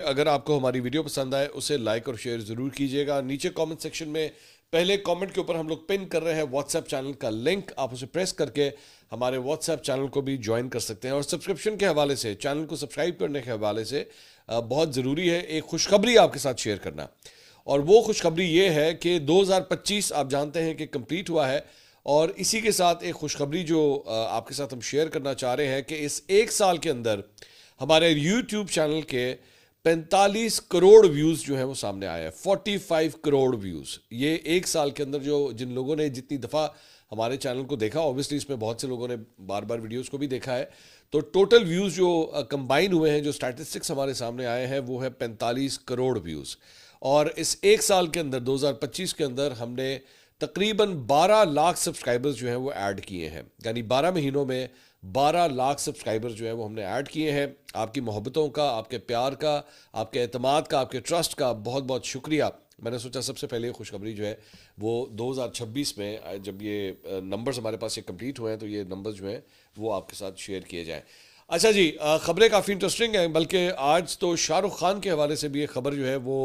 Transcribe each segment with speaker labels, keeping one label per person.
Speaker 1: अगर आपको हमारी वीडियो पसंद आए उसे लाइक और शेयर ज़रूर कीजिएगा। नीचे कमेंट सेक्शन में पहले कमेंट के ऊपर हम लोग पिन कर रहे हैं व्हाट्सएप चैनल का लिंक, आप उसे प्रेस करके हमारे व्हाट्सएप चैनल को भी ज्वाइन कर सकते हैं। और सब्सक्रिप्शन के हवाले से, चैनल को सब्सक्राइब करने के हवाले से बहुत ज़रूरी है एक खुशखबरी आपके साथ शेयर करना। और वो खुशखबरी ये है कि 2025 आप जानते हैं कि कंप्लीट हुआ है, और इसी के साथ एक खुशखबरी जो आपके साथ हम शेयर करना चाह रहे हैं कि इस एक साल के अंदर हमारे यूट्यूब चैनल के 45 करोड़ व्यूज़ जो है वो सामने आया है। 45 करोड़ व्यूज़ ये एक साल के अंदर, जो जिन लोगों ने जितनी दफ़ा हमारे चैनल को देखा, ऑब्वियसली इसमें बहुत से लोगों ने बार बार वीडियोस को भी देखा है, तो टोटल व्यूज़ जो कंबाइन हुए हैं, जो स्टैटिस्टिक्स हमारे सामने आए हैं, वो है 45 करोड़ व्यूज़। और इस एक साल के अंदर 2025 के अंदर हमने तकरीबन 12 लाख सब्सक्राइबर्स जो हैं वो ऐड किए हैं। यानी 12 महीनों में 12 लाख सब्सक्राइबर्स जो है वो हमने ऐड किए हैं। आपकी मोहब्बतों का, आपके प्यार का, आपके एतमाद का, आपके ट्रस्ट का बहुत बहुत शुक्रिया। मैंने सोचा सबसे पहले खुशखबरी जो है वो 2026 में जब ये नंबर्स हमारे पास ये कंप्लीट हुए हैं, तो ये नंबर्स जो हैं वो आपके साथ शेयर किए जाएँ। अच्छा जी, ख़बरें काफ़ी इंटरेस्टिंग हैं, बल्कि आज तो शाहरुख खान के हवाले से भी एक ख़बर जो है वो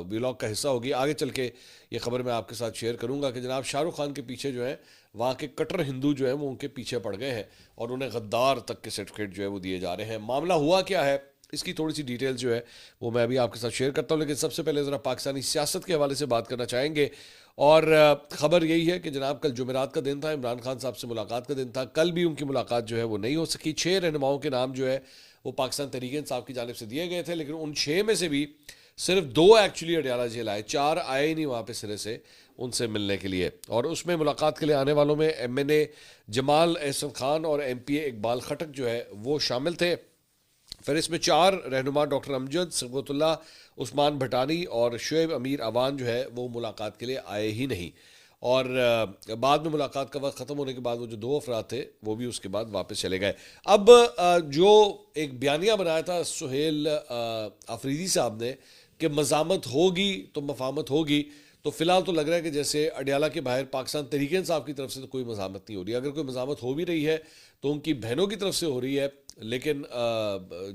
Speaker 1: व्लॉग का हिस्सा होगी। आगे चल के ये ख़बर मैं आपके साथ शेयर करूंगा कि जनाब शाहरुख खान के पीछे जो है वहाँ के कट्टर हिंदू जो है वो उनके पीछे पड़ गए हैं और उन्हें गद्दार तक के सर्टिफिकेट जो है वो दिए जा रहे हैं। मामला हुआ क्या है, इसकी थोड़ी सी डिटेल जो है वो मैं अभी आपके साथ शेयर करता हूँ, लेकिन सबसे पहले ज़रा पाकिस्तानी सियासत के हवाले से बात करना चाहेंगे। और ख़बर यही है कि जनाब कल जुमेरात का दिन था, इमरान खान साहब से मुलाकात का दिन था। कल भी उनकी मुलाकात जो है वो नहीं हो सकी। 6 रहनुमाओं के नाम जो है वो पाकिस्तान तहरीक इंसाफ की जानिब से दिए गए थे, लेकिन उन 6 में से भी सिर्फ 2 एक्चुअली अडयाला जेल आए, 4 आए ही नहीं वहाँ पे सिरे से उनसे मिलने के लिए। और उसमें मुलाकात के लिए आने वालों में MNA जमाल एहसन खान और MPA इकबाल खटक जो है वो शामिल थे। फिर इसमें 4 रहनुमा डॉक्टर अमजद, सगवतुल्ला, उस्मान भटानी और शुएब अमीर अवान जो है वो मुलाकात के लिए आए ही नहीं। और बाद में मुलाकात का वक्त ख़त्म होने के बाद वो जो 2 अफराद थे वो भी उसके बाद वापस चले गए। अब जो एक बयानिया बनाया था सुहेल अफरीदी साहब ने कि मज़ामत होगी तो मफाहमत होगी, तो फिलहाल तो लग रहा है कि जैसे अडयाला के बाहर पाकिस्तान तहरीक इंसाफ की तरफ से तो कोई मज़ामत नहीं हो रही। अगर कोई मज़ामत हो भी रही है तो उनकी बहनों की तरफ से हो रही है, लेकिन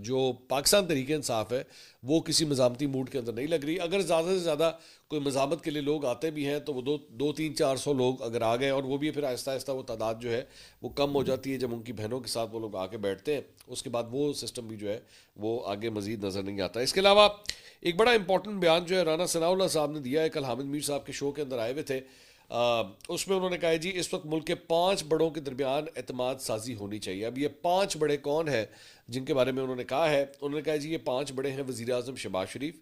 Speaker 1: जो पाकिस्तान तहरीक इंसाफ है वो किसी मज़ामती मूड के अंदर नहीं लग रही। अगर ज़्यादा से ज़्यादा कोई मज़ामत के लिए लोग आते भी हैं तो वो 2-3-400 लोग अगर आ गए, और वो भी फिर आहिस्ता आहिस्ता वो तादाद जो है वो कम हो जाती है जब उनकी बहनों के साथ वो लोग आके बैठते हैं, उसके बाद वो सिस्टम भी जो है वो आगे मज़ीद नज़र नहीं आता। इसके अलावा एक बड़ा इंपॉर्टेंट बयान जो है राना सनाउल्लाह साहब ने दिया है, कल हामिद मीर साहब के शो के अंदर आए हुए थे। उसमें उन्होंने कहा है जी इस वक्त मुल्क के 5 बड़ों के दरमियान एतमाद साजी होनी चाहिए। अब ये 5 बड़े कौन है जिनके बारे में उन्होंने कहा है? उन्होंने कहा जी ये 5 बड़े हैं वज़ीर आज़म शहबाज शरीफ,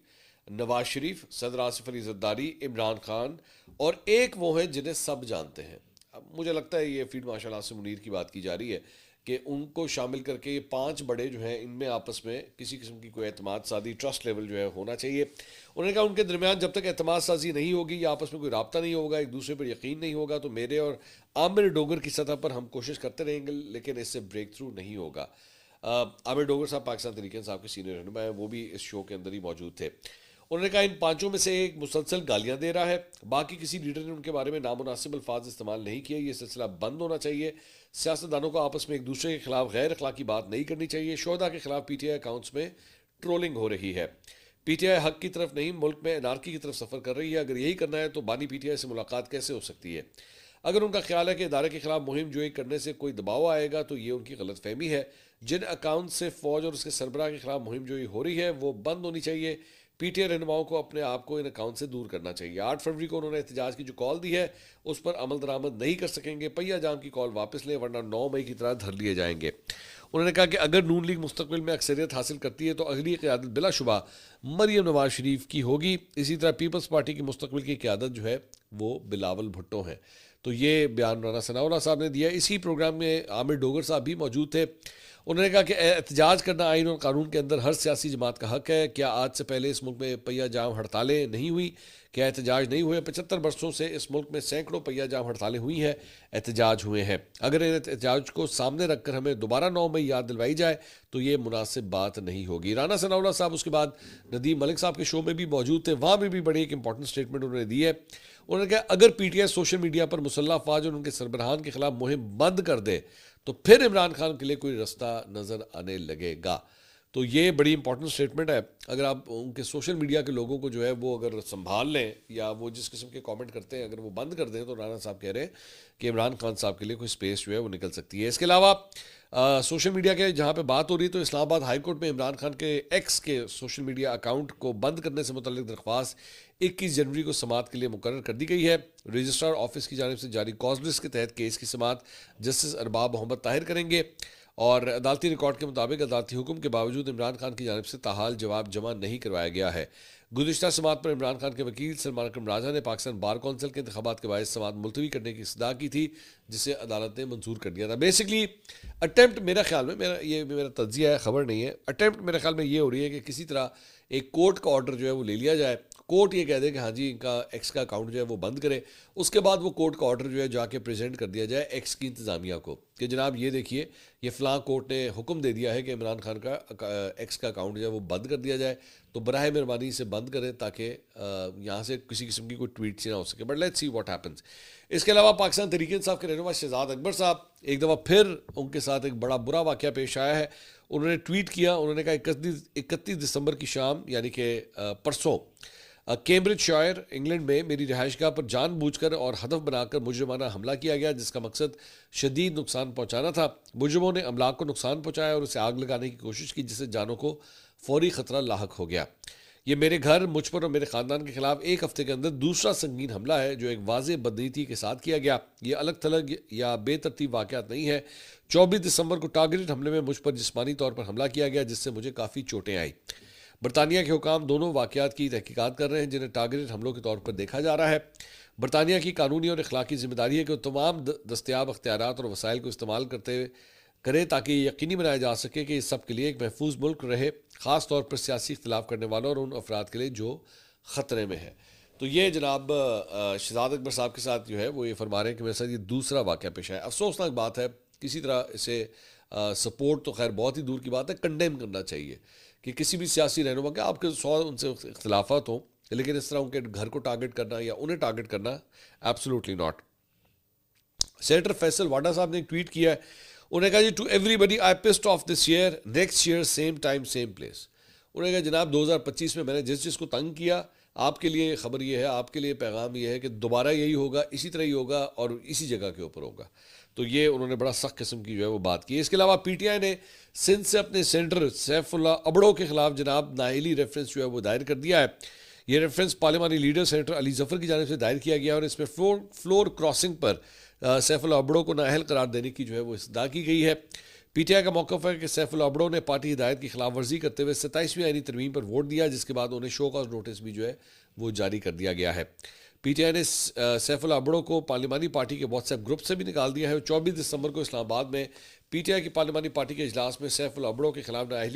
Speaker 1: नवाज शरीफ, सदर आसिफ अली ज़रदारी, इमरान खान, और एक वो है जिन्हें सब जानते हैं। अब मुझे लगता है ये फीड माशाल्लाह से मुनीर की बात की जा रही है कि उनको शामिल करके ये 5 बड़े जो हैं इनमें आपस में किसी किस्म की कोई एतमाद साजी, ट्रस्ट लेवल जो है होना चाहिए। उन्होंने कहा उनके दरमियान जब तक एतमाद साजी नहीं होगी या आपस में कोई राब्ता नहीं होगा, एक दूसरे पर यकीन नहीं होगा, तो मेरे और आमिर डोगर की सतह पर हम कोशिश करते रहेंगे, लेकिन इससे ब्रेक थ्रू नहीं होगा। आमिर डोगर साहब पाकिस्तान तहरीक इंसाफ के सीनियर रहनुमा हैं, वो भी इस शो के अंदर ही मौजूद थे। उन्होंने कहा इन 5 में से एक मुसलसल गालियां दे रहा है, बाकी किसी लीडर ने उनके बारे में नामुनासिब अल्फाज इस्तेमाल नहीं किए। ये सिलसिला बंद होना चाहिए। सियासतदानों को आपस में एक दूसरे के खिलाफ गैर अखलाकी बात नहीं करनी चाहिए। शोहदा के खिलाफ PTI अकाउंट्स में ट्रोलिंग हो रही है। PTI हक की तरफ नहीं, मुल्क में एनार्की की तरफ सफ़र कर रही है। अगर यही करना है तो बानी PTI से मुलाकात कैसे हो सकती है? अगर उनका ख्याल है कि इदारे के खिलाफ मुहिम जोई करने से कोई दबाव आएगा तो ये उनकी गलत फहमी है। जिन अकाउंट से फ़ौज और उसके सरबराह के खिलाफ मुहिम जोई हो रही है वो बंद होनी चाहिए। PTI रहनुमाओं को अपने आप को इन अकाउंट से दूर करना चाहिए। 8 फरवरी को उन्होंने एहतजाज की जो कॉल दी है उस पर अमल दरामद नहीं कर सकेंगे। पहिया जाम की कॉल वापस लें वरना 9 मई की तरह धर लिए जाएंगे। उन्होंने कहा कि अगर नून लीग मुस्तकबिल में अक्सरियत हासिल करती है तो अगली क़यादत बिलाशुबा मरियम नवाज शरीफ की होगी। इसी तरह पीपल्स पार्टी की मुस्तकबिल की क़यादत जो है वो बिलावल भुट्टो है। तो ये बयान राना सनाउल्लाह साहब ने दिया। इसी प्रोग्राम में आमिर डोगर साहब भी मौजूद थे। उन्होंने कहा कि एहतजाज करना आइन और कानून के अंदर हर सियासी जमात का हक है। क्या आज से पहले इस मुल्क में पहिया जाम हड़तालें नहीं हुई? क्या एहतजाज नहीं हुए? 75 वर्षों से इस मुल्क में सैकड़ों पहिया जाम हड़तालें हुई हैं, एहतजाज हुए हैं। अगर इन एहतजाज को सामने रखकर हमें दोबारा 9 मई याद दिलवाई जाए तो ये मुनासिब बात नहीं होगी। राना सनाउल्लाह साहब उसके बाद नदीम मलिक साहब के शो में भी मौजूद थे, वहाँ में भी बड़ी एक इंपॉर्टेंट स्टेटमेंट उन्होंने दी है। उन्होंने कहा अगर PTI सोशल मीडिया पर मुसल्लह अफवाज और उनके सरबराहान के खिलाफ मुहिम बंद कर दे तो फिर इमरान खान के लिए कोई रास्ता नजर आने लगेगा। तो ये बड़ी इंपॉर्टेंट स्टेटमेंट है। अगर आप उनके सोशल मीडिया के लोगों को जो है वो अगर संभाल लें, या वो जिस किस्म के कमेंट करते हैं अगर वो बंद कर दें, तो राणा साहब कह रहे हैं कि इमरान खान साहब के लिए कोई स्पेस जो है वो निकल सकती है। इसके अलावा सोशल मीडिया के जहाँ पे बात हो रही है, तो इस्लामाबाद हाई कोर्ट में इमरान खान के एक्स के सोशल मीडिया अकाउंट को बंद करने से मुतल्लिक दरख्वास्त 21 जनवरी को समाअत के लिए मुकर्रर कर दी गई है। रजिस्ट्रार ऑफिस की जानिब से जारी कॉज लिस्ट के तहत केस की समाअत जस्टिस अरबाब मोहम्मद ताहिर करेंगे, और अदालती रिकॉर्ड के मुताबिक अदालती हुक्म के बावजूद इमरान खान की जानिब से ताहाल जवाब जमा नहीं करवाया गया है। गुज़िश्ता समाअत पर इमरान खान के वकील सलमान अकरम राजा ने पाकिस्तान बार कौंसिल के इंतखाबात के बायस समाअत मुलतवी करने की इस्तदा की थी, जिसे अदालत ने मंजूर कर दिया था। बेसिकली अटैम्प्ट, मेरा ख्याल में, मेरा तज्जिया है, खबर नहीं है, अटैम्प्ट मेरे ख्याल में ये हो रही है कि किसी तरह एक कोर्ट का ऑर्डर जो है वो ले लिया जाए, कोर्ट ये कह दे कि हाँ जी इनका एक्स का अकाउंट जो है वो बंद करे, उसके बाद वो कोर्ट का ऑर्डर जो है जाके प्रेजेंट कर दिया जाए एक्स की इंतज़ामिया को कि जनाब ये देखिए, ये फ़लाँ कोर्ट ने हुक्म दे दिया है कि इमरान खान का एक्स का अकाउंट जो है वो बंद कर दिया जाए, तो बराह मेहरबानी इसे बंद करें ताकि यहाँ से किसी किस्म की कोई ट्वीट से ना हो सके। But let's see what happens. इसके अलावा पाकिस्तान तहरीक इंसाफ के रहनुमा शहजाद अकबर साहब, एक दफ़ा फिर उनके साथ एक बड़ा बुरा वाक़या पेश आया है। उन्होंने ट्वीट किया, उन्होंने कहा 31 दिसंबर की शाम, यानी कि परसों, कैम्ब्रिज शायर इंग्लैंड में मेरी रिहाइशगाह पर जानबूझकर और हदफ बनाकर मुजरिमाना हमला किया गया, जिसका मकसद शदीद नुकसान पहुंचाना था। मुजरिमों ने अमलाक को नुकसान पहुंचाया और उसे आग लगाने की कोशिश की, जिससे जानों को फौरी ख़तरा लाहक हो गया। ये मेरे घर, मुझ पर और मेरे ख़ानदान के खिलाफ एक हफ्ते के अंदर दूसरा संगीन हमला है जो एक वाज़ेह बदनीति के साथ किया गया। ये अलग थलग या बेतरतीब वाक़यात नहीं है। 24 दिसंबर को टारगेटेड हमले में मुझ पर जिस्मानी तौर पर हमला किया गया, जिससे मुझे काफ़ी चोटें आई। बरतानिया के हुकाम दोनों वाक़यात की तहकीकात कर रहे हैं, जिन्हें टारगेटेड हमलों के तौर पर देखा जा रहा है। बरतानिया की कानूनी और अखलाकी जिम्मेदारी है कि वो तमाम दस्तयाब अख्तियारात और वसाइल को इस्तेमाल करे ताकि ये यकीनी बनाया जा सके कि इस सब के लिए एक महफूज मुल्क रहे, ख़ास तौर पर सियासी इख्तिलाफ करने वालों और उन अफराद के लिए जो ख़तरे में है। तो ये जनाब शहजाद अकबर साहब के साथ जो है वो ये फरमा रहे हैं कि मेरे साथ ये दूसरा वाक़या पेश आया। अफसोसनाक बात है, किसी तरह इसे सपोर्ट तो खैर बहुत ही दूर की बात है, कंडेम करना चाहिए कि किसी भी सियासी रहनुमा के आपके 100 उनसे इख्तिलाफात हों, लेकिन इस तरह उनके घर को टारगेट करना या उन्हें टारगेट करना absolutely not. Senator Faisal Vawda साहब ने एक ट्वीट किया है, उन्होंने कहा जी, to everybody I pissed off this year, next year same time same place. उन्होंने कहा जनाब 2025 में मैंने जिस को तंग किया, आपके लिए खबर ये है, आपके लिए पैगाम ये है कि दोबारा यही होगा, इसी तरह ही होगा और इसी जगह के ऊपर होगा। तो ये उन्होंने बड़ा सख्त किस्म की जो है वो बात की। इसके अलावा पीटीआई ने सिंध से अपने सेनेटर सैफुल्ला अबड़ो के खिलाफ जनाब नाहिली रेफरेंस जो है वो दायर कर दिया है। ये रेफरेंस पार्लिमानी लीडर सेनेटर अली जफर की जानिब से दायर किया गया और इसमें फ्लोर क्रॉसिंग पर सैफुल्ला अबड़ो को नाअहल करार देने की जो है वो इस्तदा की गई है। पीटीआई का मौक़िफ़ है कि सैफुल्ला अबड़ो ने पार्टी हिदायत की खिलाफ वर्जी करते हुए 27वीं आईनी तरमीम पर वोट दिया, जिसके बाद उन्हें शो कॉज नोटिस भी जो है वो जारी कर दिया गया है। पीटीआई ने सैफुल्ला अबड़ो को पार्लिमानी पार्टी के व्हाट्सएप ग्रुप से भी निकाल दिया है। 24 दिसंबर को इस्लामाबाद में पीटीआई की पार्लिमानी पार्टी के इजलास में सैफुल्ला अबड़ो के खिलाफ नाअहली